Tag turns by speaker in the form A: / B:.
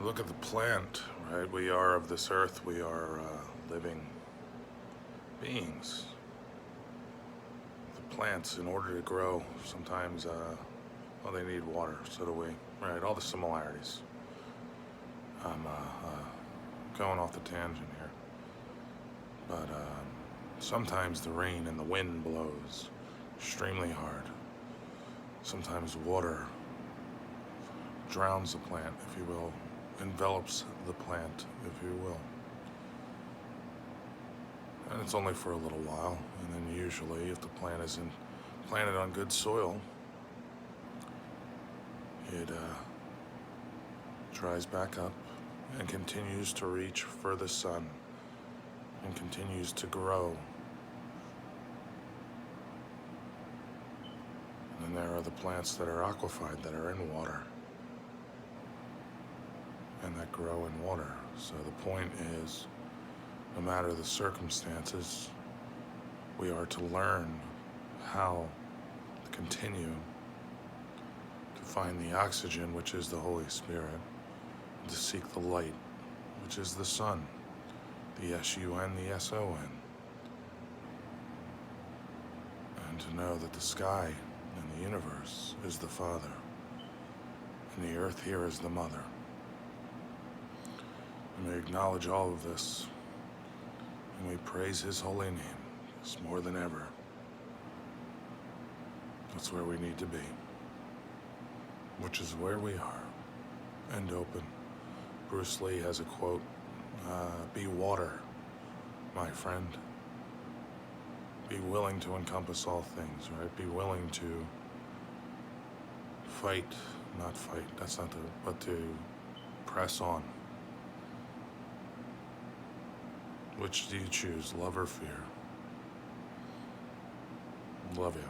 A: Look at the plant, right? We are of this earth. We are living beings. The plants, in order to grow, sometimes, well, they need water. So do we, right? All the similarities. I'm going off the tangent here. But sometimes the rain and the wind blows extremely hard. Sometimes water drowns the plant, if you will, envelops the plant, if you will. And it's only for a little while, and then usually, if the plant isn't planted on good soil, it dries back up and continues to reach for the sun and continues to grow. And there are the plants that are aquified, that are in water, and that grow in water. So the point is, no matter the circumstances, we are to learn how to continue to find the oxygen, which is the Holy Spirit, and to seek the light, which is the sun, the S-U-N, the S-O-N, and to know that the sky and the universe is the Father, and the earth here is the Mother. And we acknowledge all of this, and we praise His holy name. It's more than ever. That's where we need to be, which is where we are, and open. Bruce Lee has a quote, be water, my friend. Be willing to encompass all things, right? Be willing to fight, not fight, that's not the, but to press on. Which do you choose, love or fear? Love you.